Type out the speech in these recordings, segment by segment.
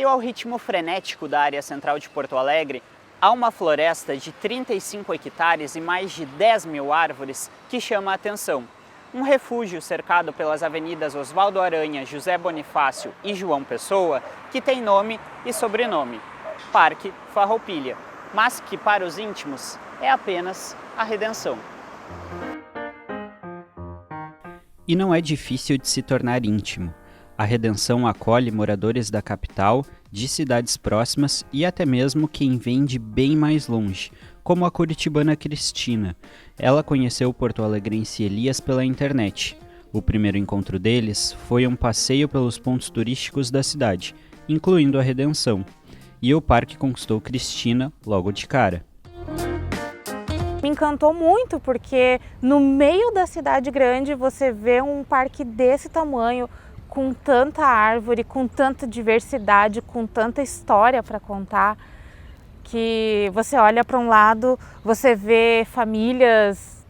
meio ao ritmo frenético da área central de Porto Alegre, há uma floresta de 35 hectares e mais de 10 mil árvores que chama a atenção. Um refúgio cercado pelas avenidas Oswaldo Aranha, José Bonifácio e João Pessoa, que tem nome e sobrenome, Parque Farroupilha, mas que para os íntimos é apenas a Redenção. E não é difícil de se tornar íntimo. A Redenção acolhe moradores da capital, de cidades próximas e até mesmo quem vem de bem mais longe, como a curitibana Cristina. Ela conheceu o porto-alegrense Elias pela internet. O primeiro encontro deles foi um passeio pelos pontos turísticos da cidade, incluindo a Redenção. E o parque conquistou Cristina logo de cara. Me encantou muito porque no meio da cidade grande você vê um parque desse tamanho, com tanta árvore, com tanta diversidade, com tanta história para contar, que você olha para um lado, você vê famílias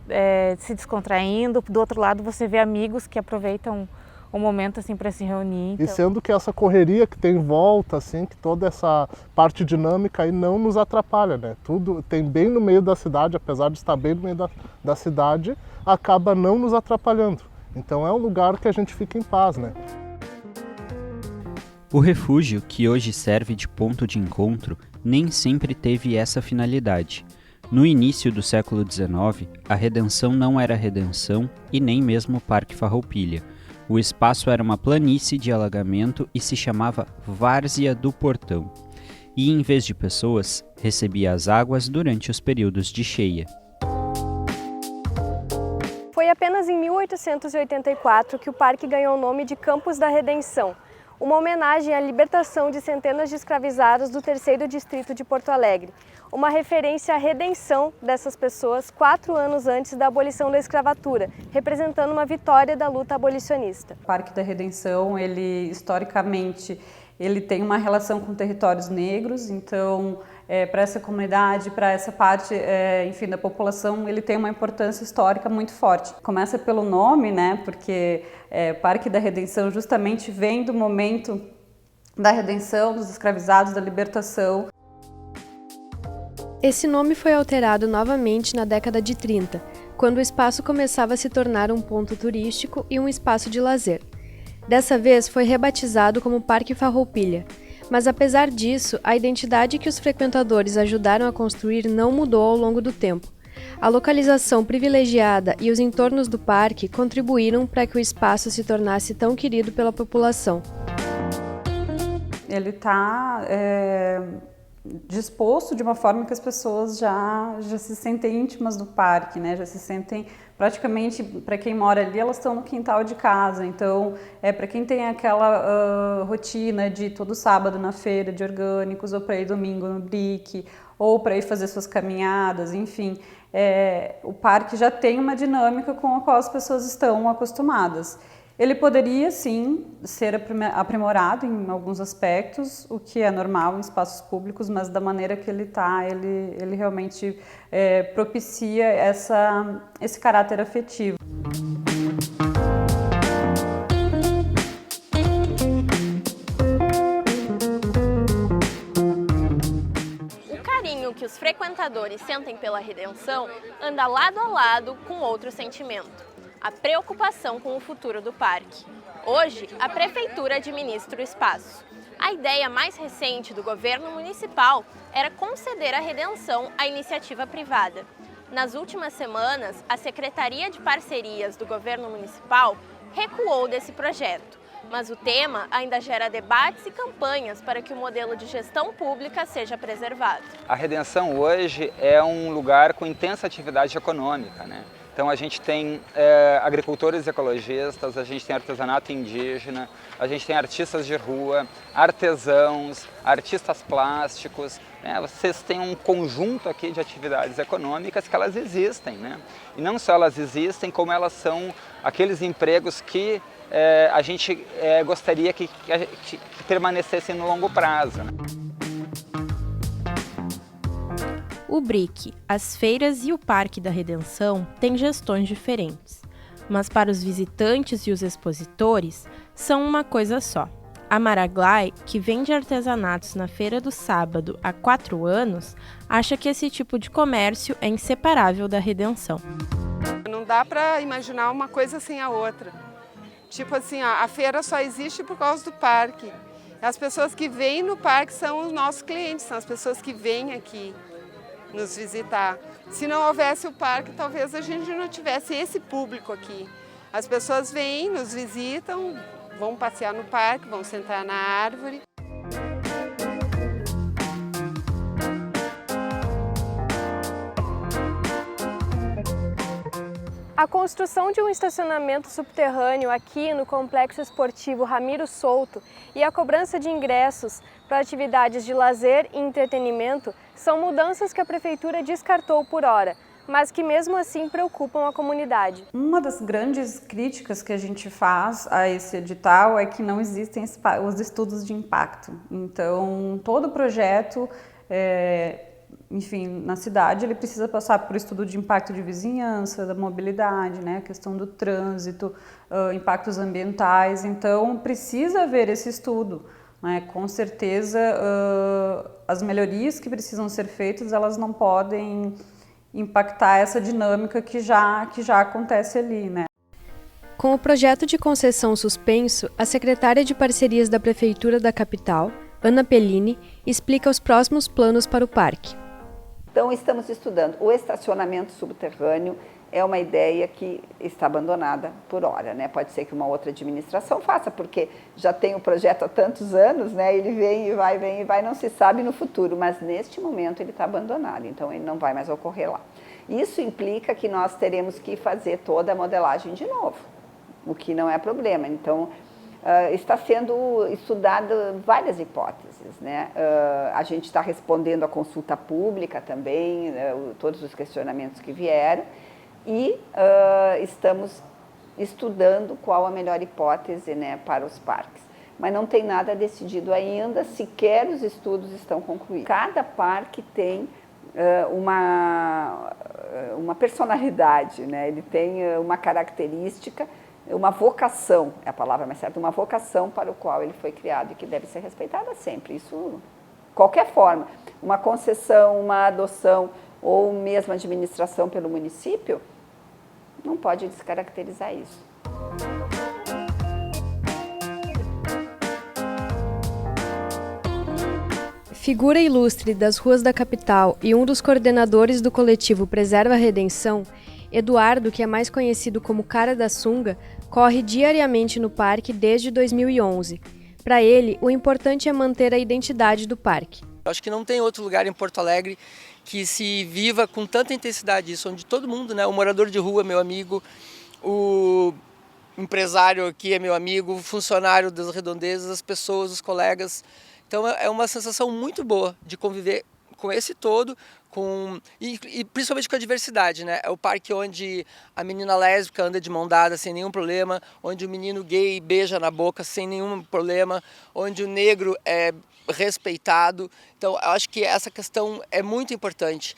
se descontraindo, do outro lado você vê amigos que aproveitam o momento assim para se reunir. E sendo que essa correria que tem em volta, assim, que toda essa parte dinâmica aí não nos atrapalha, né? Tudo tem bem no meio da cidade, apesar de estar bem no meio da cidade, acaba não nos atrapalhando. Então é um lugar que a gente fica em paz, né? O refúgio, que hoje serve de ponto de encontro, nem sempre teve essa finalidade. No início do século XIX, a Redenção não era Redenção e nem mesmo Parque Farroupilha. O espaço era uma planície de alagamento e se chamava Várzea do Portão. E, em vez de pessoas, recebia as águas durante os períodos de cheia. Foi apenas em 1884 que o parque ganhou o nome de Campos da Redenção, uma homenagem à libertação de centenas de escravizados do terceiro distrito de Porto Alegre, uma referência à redenção dessas pessoas 4 anos antes da abolição da escravatura, representando uma vitória da luta abolicionista. O Parque da Redenção, historicamente, ele tem uma relação com territórios negros, então para essa comunidade, para essa parte, da população, ele tem uma importância histórica muito forte. Começa pelo nome, né, porque Parque da Redenção justamente vem do momento da redenção dos escravizados, da libertação. Esse nome foi alterado novamente na década de 30, quando o espaço começava a se tornar um ponto turístico e um espaço de lazer. Dessa vez foi rebatizado como Parque Farroupilha, mas apesar disso, a identidade que os frequentadores ajudaram a construir não mudou ao longo do tempo. A localização privilegiada e os entornos do parque contribuíram para que o espaço se tornasse tão querido pela população. Ele está disposto de uma forma que as pessoas já se sentem íntimas do parque, né? Já se sentem praticamente, para quem mora ali, elas estão no quintal de casa. Então, para quem tem aquela rotina de todo sábado na feira de orgânicos, ou para ir domingo no BRIC, ou para ir fazer suas caminhadas, enfim, o parque já tem uma dinâmica com a qual as pessoas estão acostumadas. Ele poderia, sim, ser aprimorado em alguns aspectos, o que é normal em espaços públicos, mas da maneira que ele está, ele realmente propicia esse caráter afetivo. O carinho que os frequentadores sentem pela Redenção anda lado a lado com outro sentimento: a preocupação com o futuro do parque. Hoje, a Prefeitura administra o espaço. A ideia mais recente do governo municipal era conceder a Redenção à iniciativa privada. Nas últimas semanas, a Secretaria de Parcerias do governo municipal recuou desse projeto, mas o tema ainda gera debates e campanhas para que o modelo de gestão pública seja preservado. A Redenção hoje é um lugar com intensa atividade econômica, né? Então a gente tem agricultores ecologistas, a gente tem artesanato indígena, a gente tem artistas de rua, artesãos, artistas plásticos, né? Vocês têm um conjunto aqui de atividades econômicas que elas existem, né? E não só elas existem, como elas são aqueles empregos que a gente gostaria que permanecessem no longo prazo, né? O BRIC, as feiras e o Parque da Redenção têm gestões diferentes, mas para os visitantes e os expositores são uma coisa só. A Maraglai, que vende artesanatos na feira do sábado há 4 anos, acha que esse tipo de comércio é inseparável da Redenção. Não dá para imaginar uma coisa sem a outra. Tipo assim, a feira só existe por causa do parque. As pessoas que vêm no parque são os nossos clientes, são as pessoas que vêm aqui nos visitar. Se não houvesse o parque, talvez a gente não tivesse esse público aqui. As pessoas vêm, nos visitam, vão passear no parque, vão sentar na árvore. A construção de um estacionamento subterrâneo aqui no Complexo Esportivo Ramiro Souto e a cobrança de ingressos para atividades de lazer e entretenimento são mudanças que a Prefeitura descartou por hora, mas que mesmo assim preocupam a comunidade. Uma das grandes críticas que a gente faz a esse edital é que não existem os estudos de impacto. Então, todo projeto, enfim, na cidade, ele precisa passar por estudo de impacto de vizinhança, da mobilidade, né, a questão do trânsito, impactos ambientais. Então, precisa haver esse estudo. Com certeza, as melhorias que precisam ser feitas, elas não podem impactar essa dinâmica que já acontece ali, né? Com o projeto de concessão suspenso, a secretária de Parcerias da Prefeitura da capital, Ana Pellini, explica os próximos planos para o parque. Então, estamos estudando o estacionamento subterrâneo. É uma ideia que está abandonada por hora, né? Pode ser que uma outra administração faça, porque já tem o projeto há tantos anos, né? Ele vem e vai, não se sabe no futuro, mas neste momento ele está abandonado, então ele não vai mais ocorrer lá. Isso implica que nós teremos que fazer toda a modelagem de novo, o que não é problema. Então, está sendo estudado várias hipóteses, né? A gente está respondendo à consulta pública também, todos os questionamentos que vieram, e estamos estudando qual a melhor hipótese, né, para os parques. Mas não tem nada decidido ainda, sequer os estudos estão concluídos. Cada parque tem uma personalidade, né? Ele tem uma característica, uma vocação, é a palavra mais certa, uma vocação para o qual ele foi criado e que deve ser respeitada sempre. Isso, qualquer forma, uma concessão, uma adoção ou mesmo administração pelo município, não pode descaracterizar isso. Figura ilustre das ruas da capital e um dos coordenadores do coletivo Preserva a Redenção, Eduardo, que é mais conhecido como Cara da Sunga, corre diariamente no parque desde 2011. Para ele, o importante é manter a identidade do parque. Eu acho que não tem outro lugar em Porto Alegre que se viva com tanta intensidade isso, onde todo mundo, né, o morador de rua é meu amigo, o empresário aqui é meu amigo, o funcionário das redondezas, as pessoas, os colegas. Então é uma sensação muito boa de conviver com esse todo, e principalmente com a diversidade, né? É o parque onde a menina lésbica anda de mão dada sem nenhum problema, onde o menino gay beija na boca sem nenhum problema, onde o negro é respeitado. Então, eu acho que essa questão é muito importante.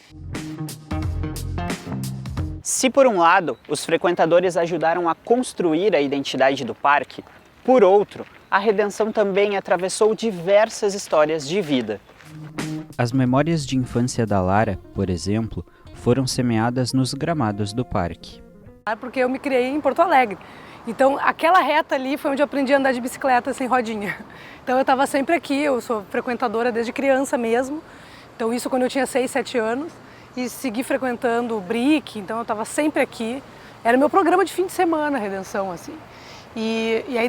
Se por um lado, os frequentadores ajudaram a construir a identidade do parque, por outro, a Redenção também atravessou diversas histórias de vida. As memórias de infância da Lara, por exemplo, foram semeadas nos gramados do parque. Porque eu me criei em Porto Alegre. Então, aquela reta ali foi onde eu aprendi a andar de bicicleta sem rodinha. Então, eu estava sempre aqui, eu sou frequentadora desde criança mesmo. Então, isso quando eu tinha 6, 7 anos. E segui frequentando o BRIC, então eu estava sempre aqui. Era meu programa de fim de semana, Redenção, assim. E aí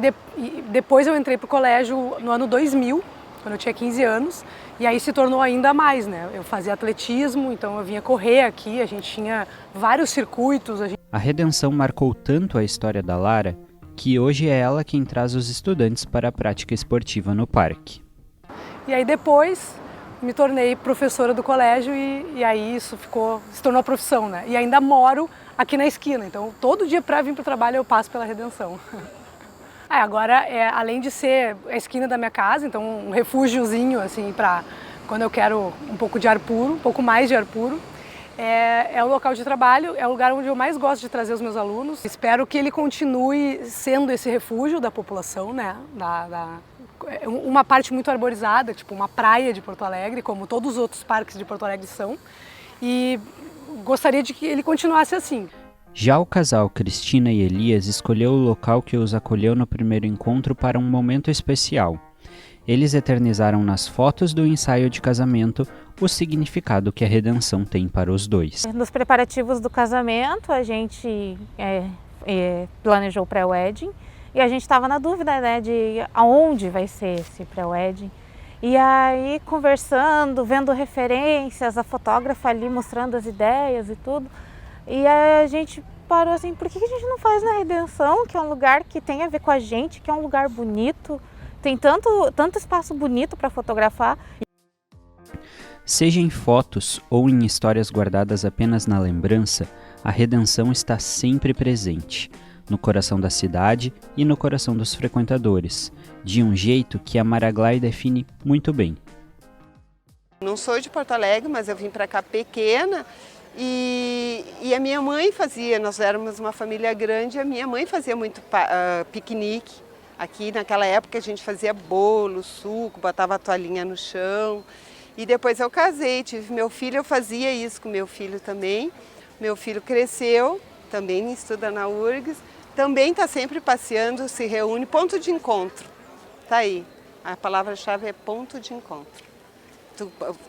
depois eu entrei para o colégio no ano 2000, quando eu tinha 15 anos. E aí se tornou ainda mais, né? Eu fazia atletismo, então eu vinha correr aqui, a gente tinha vários circuitos. A Redenção marcou tanto a história da Lara que hoje é ela quem traz os estudantes para a prática esportiva no parque. E aí depois me tornei professora do colégio e aí isso se tornou a profissão, né? E ainda moro aqui na esquina, então todo dia para vir para o trabalho eu passo pela Redenção. Agora, além de ser a esquina da minha casa, então um refúgiozinho assim para quando eu quero um pouco de ar puro, um pouco mais de ar puro, é o local de trabalho, é o lugar onde eu mais gosto de trazer os meus alunos. Espero que ele continue sendo esse refúgio da população, né, uma parte muito arborizada, tipo uma praia de Porto Alegre, como todos os outros parques de Porto Alegre são, e gostaria de que ele continuasse assim. Já o casal Cristina e Elias escolheu o local que os acolheu no primeiro encontro para um momento especial. Eles eternizaram nas fotos do ensaio de casamento o significado que a redenção tem para os dois. Nos preparativos do casamento, a gente planejou o pré-wedding e a gente estava na dúvida, né, de aonde vai ser esse pré-wedding. E aí, conversando, vendo referências, a fotógrafa ali mostrando as ideias e tudo, e a gente parou assim, por que a gente não faz na Redenção, que é um lugar que tem a ver com a gente, que é um lugar bonito, tem tanto espaço bonito para fotografar. Seja em fotos ou em histórias guardadas apenas na lembrança, a redenção está sempre presente, no coração da cidade e no coração dos frequentadores, de um jeito que a Maraglay define muito bem. Não sou de Porto Alegre, mas eu vim para cá pequena e a minha mãe fazia, nós éramos uma família grande, a minha mãe fazia muito piquenique. Aqui naquela época a gente fazia bolo, suco, botava a toalhinha no chão. E depois eu casei, tive meu filho, eu fazia isso com meu filho também. Meu filho cresceu, também estuda na URGS, também está sempre passeando, se reúne, ponto de encontro. Tá aí, a palavra-chave é ponto de encontro.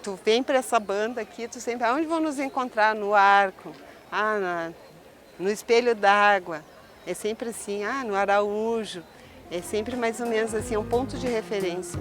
Tu vem para essa banda aqui, tu sempre, aonde vão nos encontrar? No Arco, no Espelho d'Água, é sempre assim, no Araújo, é sempre mais ou menos assim, é um ponto de referência.